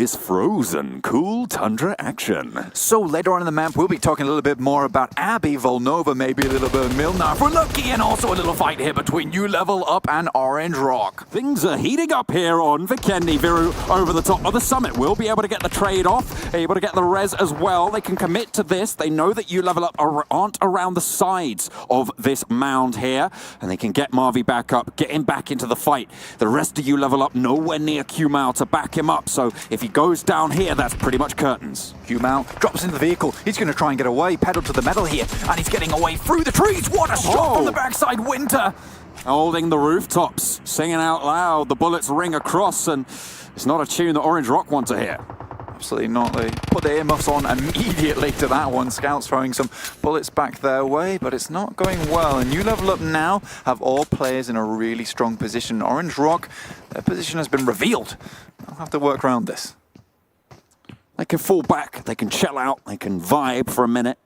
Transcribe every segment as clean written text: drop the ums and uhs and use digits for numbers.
this frozen, cool tundra action. So later on in the map, we'll be talking a little bit more about Abby, Volnova, maybe a little bit of Milnar if we're lucky, and also a little fight here between You Level Up and Orange Rock. Things are heating up here on Vikendi. Viru over the top of the summit will be able to get the trade off, able to get the res as well. They can commit to this. They know that You Level Up aren't around the sides of this mound here, and they can get Marvi back up, get him back into the fight. The rest of You Level Up nowhere near Q-Mao to back him up, so if he goes down here, that's pretty much curtains. Q-Mao drops into the vehicle. He's going to try and get away, pedal to the metal here, and he's getting away through the trees. What a shot from the backside, Winter! Holding the rooftops, singing out loud, the bullets ring across, and it's not a tune that Orange Rock want to hear. Absolutely not. They put the earmuffs on immediately to that one. Scouts throwing some bullets back their way, but it's not going well. And You Level Up now have all players in a really strong position. Orange Rock, their position has been revealed. They'll have to work around this. They can fall back, they can chill out, they can vibe for a minute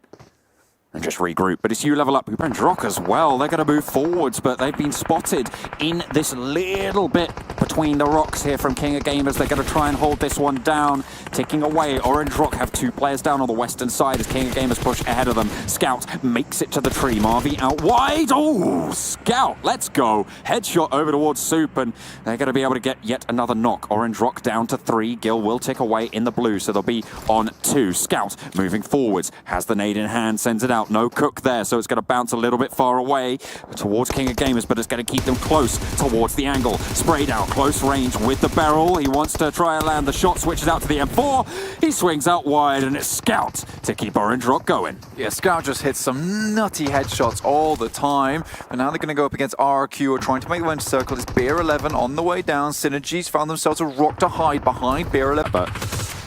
and just regroup. But it's You Level Up, Orange Rock as well. They're going to move forwards, but they've been spotted in this little bit between the rocks here from King of Gamers. They're going to try and hold this one down, ticking away. Orange Rock have two players down on the western side as King of Gamers push ahead of them. Scout makes it to the tree. Marvi out wide. Oh, Scout, let's go. Headshot over towards Soup, and they're going to be able to get yet another knock. Orange Rock down to 3. Gil will tick away in the blue, so they'll be on 2. Scout moving forwards, has the nade in hand, sends it out. No cook there, so it's going to bounce a little bit far away towards King of Gamers, but it's going to keep them close towards the angle. Sprayed out, close range with the barrel. He wants to try and land the shot, switches out to the M4. He swings out wide, and it's Scout to keep Orange Rock going. Yeah, Scout just hits some nutty headshots all the time, but now they're going to go up against RQ, who are trying to make the win circle. It's Beer 11 on the way down. Synergies found themselves a rock to hide behind Beer 11. But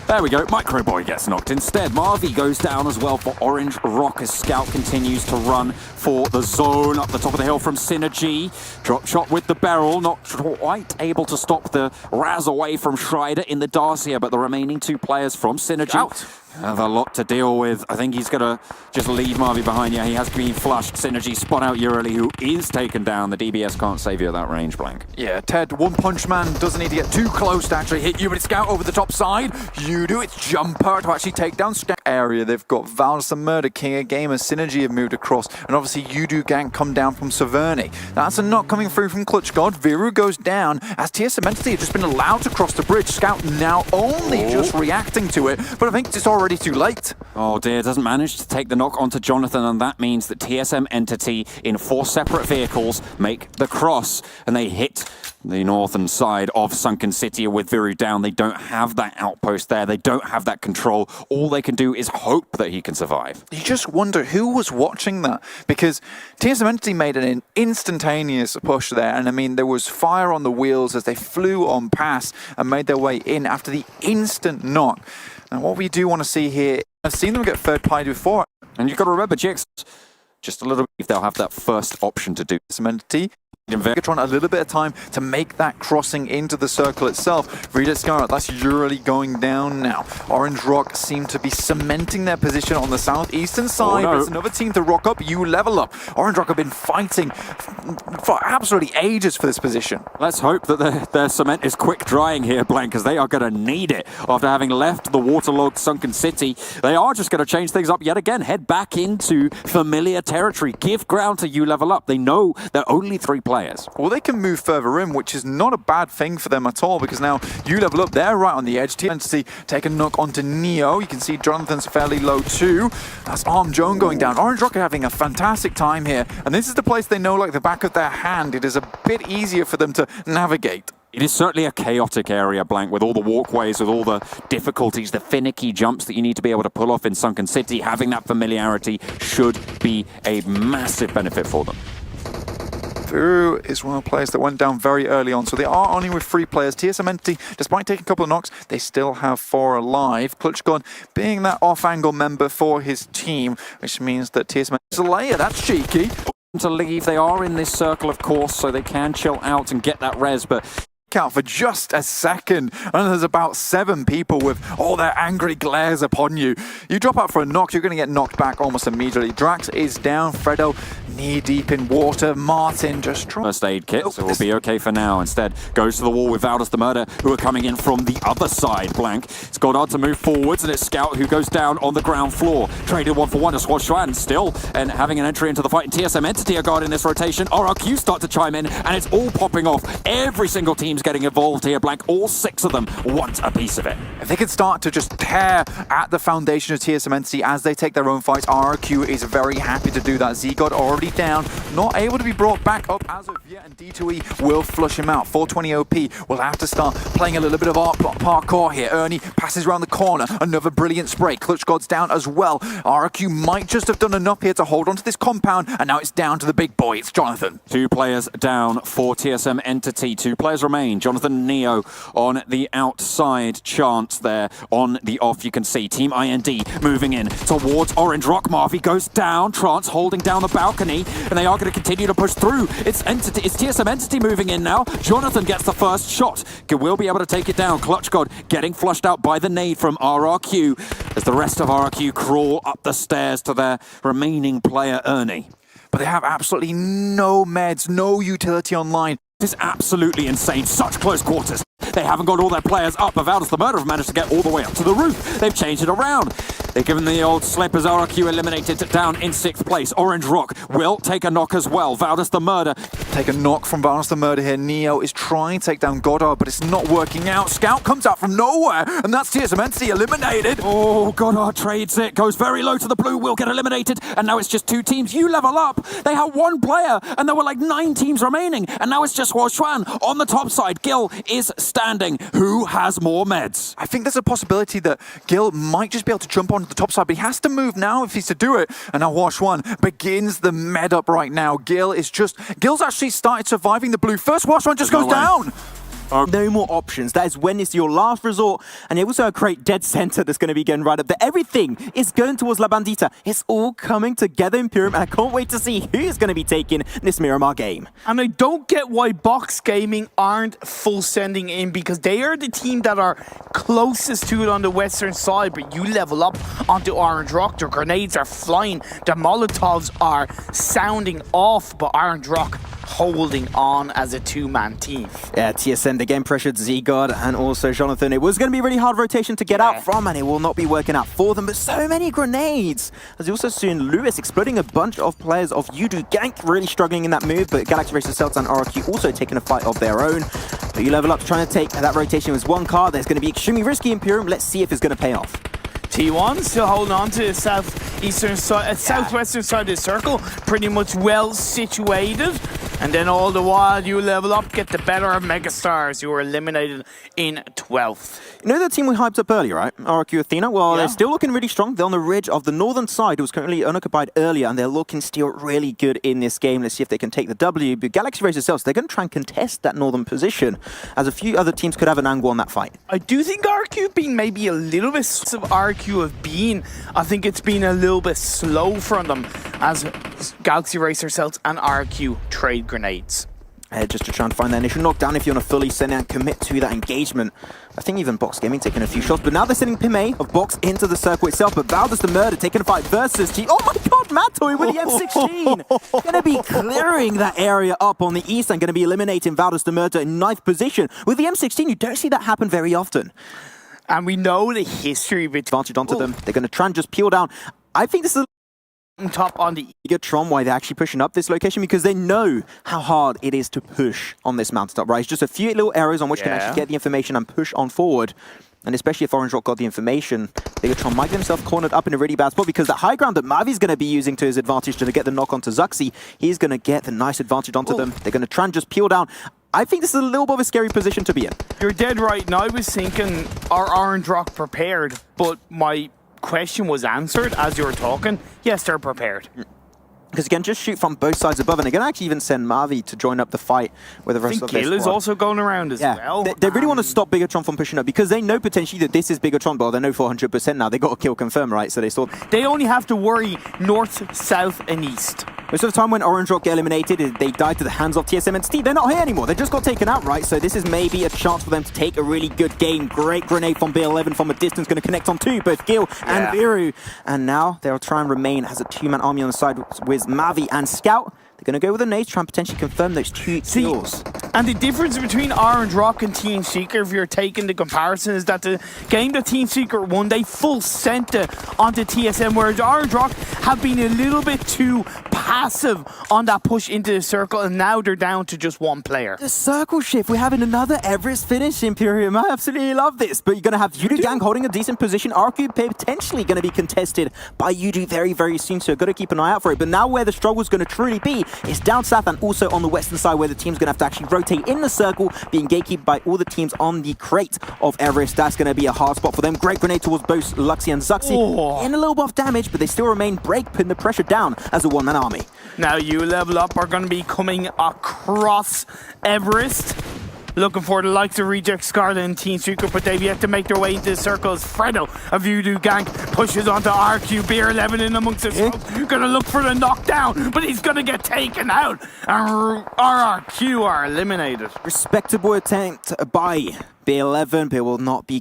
there we go, Micro Boy gets knocked instead. Marvi goes down as well for Orange Rock as Scout continues to run for the zone up the top of the hill from Synergy. Drop shot with the barrel, not quite able to stop the Raz away from Schreider in the Darcia, but the remaining two players from Synergy Out. have a lot to deal with. I think he's going to just leave Marvi behind. Yeah, he has been flushed. Synergy spot out Urali, who is taken down. The DBS can't save you at that range, Blank. Yeah, Ted, One Punch Man doesn't need to get too close to actually hit you, but it's Scout over the top side. You do, it's Jumper to actually take down Scout area. They've got Valus the Murder, King of Gamers, Synergy have moved across, and obviously You Do Gang come down from Saverni. That's a knock coming through from Clutch God. Viru goes down as TS Entity have just been allowed to cross the bridge. Scout now only just reacting to it, but I think it's already too late. Oh dear, doesn't manage to take the knock onto Jonathan, and that means that TSM Entity in 4 separate vehicles make the cross, and they hit the northern side of Sunken City with Viru down. They don't have that outpost there. They don't have that control. All they can do is hope that he can survive. You just wonder who was watching that, because TSM Entity made an instantaneous push there, and I mean there was fire on the wheels as they flew on past and made their way in after the instant knock. And what we do want to see here, I've seen them get third party before. And you've got to remember, GX, just a little bit, if they'll have that first option to do. TSM Entity, Vegatron a little bit of time to make that crossing into the circle itself. Read it, Scarlet, that's Urali going down now. Orange Rock seem to be cementing their position on the southeastern side. Oh, no. It's another team to rock up. You Level Up. Orange Rock have been fighting for absolutely ages for this position. Let's hope that their cement is quick drying here, Blank, because they are going to need it after having left the waterlogged Sunken City. They are just going to change things up yet again, head back into familiar territory, give ground to You Level Up. They know they're only 3 players. Well, they can move further in, which is not a bad thing for them at all, because now You Level Up, they're right on the edge. TNC take a knock onto Neo. You can see Jonathan's fairly low too. That's Arm Joan going down. Orange Rock are having a fantastic time here, and this is the place they know like the back of their hand. It is a bit easier for them to navigate. It is certainly a chaotic area, Blank, with all the walkways, with all the difficulties, the finicky jumps that you need to be able to pull off in Sunken City. Having that familiarity should be a massive benefit for them. Viru is one of the players that went down very early on, so they are only with 3 players. TSM Entity, despite taking a couple of knocks, they still have 4 alive. Clutch God being that off-angle member for his team, which means that TSM is a layer. That's cheeky. To leave, they are in this circle, of course, so they can chill out and get that res, but out for just a second, and there's about 7 people with all their angry glares upon you. You drop out for a knock, you're going to get knocked back almost immediately. Drax is down, Fredo knee-deep in water, Martin just trying... First aid kit, so we'll be okay for now. Instead, goes to the wall with Valdus the Murder, who are coming in from the other side. Blank. It's Goddard to move forwards, and it's Scout who goes down on the ground floor. Traded 1-for-1 to Schwan still, and having an entry into the fight. And TSM Entity are guarding this rotation. RRQ start to chime in, and it's all popping off. Every single team's getting involved here. Blank, all 6 of them want a piece of it. If they could start to just tear at the foundation of TSM Entity as they take their own fights, RRQ is very happy to do that. Z-God already down, not able to be brought back up as of yet, and D2E will flush him out. 420 OP will have to start playing a little bit of parkour here. Ernie passes around the corner, another brilliant spray. Clutch God's down as well. RRQ might just have done enough here to hold onto this compound, and now it's down to the big boy. It's Jonathan. 2 players down for TSM Entity. 2 players remain. Jonathan Neo on the outside. Chance there on the off. You can see Team IND moving in towards Orange Rock. Marvy goes down. Trance holding down the balcony, and they are going to continue to push through. It's TSM Entity moving in now. Jonathan gets the first shot. Will be able to take it down. Clutch God getting flushed out by the nade from RRQ as the rest of RRQ crawl up the stairs to their remaining player, Ernie. But they have absolutely no meds, no utility online. This is absolutely insane. Such close quarters. They haven't got all their players up, but Valdus the Murder have managed to get all the way up to the roof. They've changed it around. They've given the old slip as RRQ eliminated down in 6th place. Orange Rock will take a knock as well. Valdus the Murder. Take a knock from Valdus the Murder here. Neo is trying to take down Goddard, but it's not working out. Scout comes out from nowhere, and that's TSM Entity eliminated. Oh, Goddard trades it. Goes very low to the blue. Will get eliminated, and now it's just 2 teams. You level up. They had 1 player, and there were like 9 teams remaining, and now it's just Huashuan on the top side. Gil is standing. Who has more meds? I think there's a possibility that Gil might just be able to jump onto the top side, but he has to move now if he's to do it. And now Huashuan begins the med up right now. Gil's actually started surviving the blue. First Huashuan just goes down. No more options. That is when it's your last resort. And you also create dead center that's going to be going right up there. Everything is going towards La Bandita. It's all coming together, Imperium, and I can't wait to see who's going to be taking this Miramar game. And I don't get why Box Gaming aren't full sending in, because they are the team that are closest to it on the western side, but you level up onto Orange Rock. Their grenades are flying. The Molotovs are sounding off, but Orange Rock holding on as a 2-man team. Yeah, TSM, they again pressured Z-God and also Jonathan. It was going to be a really hard rotation to get out from, and it will not be working out for them, but so many grenades. As you also seen Lewis exploding a bunch of players of Yudu. Gank really struggling in that move, but Galaxy Racer Celts and RRQ also taking a fight of their own. But you level up trying to take that rotation with 1 card. That's going to be extremely risky, Imperium. Let's see if it's going to pay off. T1 still holding on to the southwestern side of the circle, pretty much well situated. And then all the while you level up, get the better of Megastars, who were eliminated in 12th. You know the team we hyped up earlier, right? RRQ Athena? Well, they're still looking really strong. They're on the ridge of the northern side, who was currently unoccupied earlier, and they're looking still really good in this game. Let's see if they can take the W. But Galaxy Racer themselves, they're going to try and contest that northern position, as a few other teams could have an angle on that fight. I do think RRQ have been maybe a little bit of RRQ have been. I think it's been a little bit slow from them as Galaxy Racer Celts and RRQ trade grenades. Just to try and find that initial knockdown if you want to fully send and commit to that engagement. I think even Box Gaming taking a few shots, but now they're sending Pime of Box into the circle itself, but Valdus the Murder taking a fight versus G. Oh my god, Matoy with the M16! Going to be clearing that area up on the east and going to be eliminating Valdus the Murder in 9th position. With the M16, you don't see that happen very often. And we know the history between... Advantage onto them. They're going to try and just peel down. I think this is top on the Tron, why they're actually pushing up this location, because they know how hard it is to push on this mountaintop, right? It's just a few little areas on which you can actually get the information and push on forward. And especially if Orange Rock got the information, Tron might get himself cornered up in a really bad spot, because the high ground that Mavi's going to be using to his advantage to get the knock onto Zuxi, he's going to get the nice advantage onto them. They're going to try and just peel down. I think this is a little bit of a scary position to be in. You're dead right. Now I was thinking, are Orange Rock prepared? But my question was answered as you were talking. Yes, they're prepared. Because you can just shoot from both sides above, and they're going to actually even send Mavi to join up the fight with the I rest think of their Gil is squad. also going around as well. They really want to stop Bigatron from pushing up because they know potentially that this is Bigatron, but they know for 100% now. They got a kill confirmed, right? So they saw. They only have to worry north, south, and east. Most of the time when Orange Rock get eliminated, they die to the hands of TSM and Steve. They're not here anymore. They just got taken out, right? So this is maybe a chance for them to take a really good game. Great grenade from BL11 from a distance, going to connect on two, both Gil and Viru. And now they'll try and remain as a two-man army on the side with Mavi and Scout. They're going to go with a nade, try and potentially confirm those two kills. And the difference between Orange Rock and Team Seeker, if you're taking the comparison, is that the game that Team Seeker won, they full sent it onto TSM, whereas Orange Rock have been a little bit too passive on that push into the circle, and now they're down to just one player. The circle shift, we're having another Everest finish, Imperium. I absolutely love this. But you're going to have Yudu Gang holding a decent position. RQ potentially going to be contested by Yudu very, very soon, so got to keep an eye out for it. But now where the struggle is going to truly be is down south and also on the western side, where the team's going to have to actually rotate in the circle, being gatekeeped by all the teams on the crate of Everest. That's going to be a hard spot for them. Great grenade towards both Luxy and Zuxi. In a little bit of damage, but they still remain break, putting the pressure down as a one-man army. Now you level up are going to be coming across Everest. Looking for the likes of Reject Scarlet and Team Seeker, but they've yet to make their way into the circle as Fredo of Voodoo Gang pushes onto RQ. Beer 11 in amongst the smoke. Gonna look for the knockdown, but he's gonna get taken out. And RRQ are eliminated. Respectable attempt by B11, but it will not be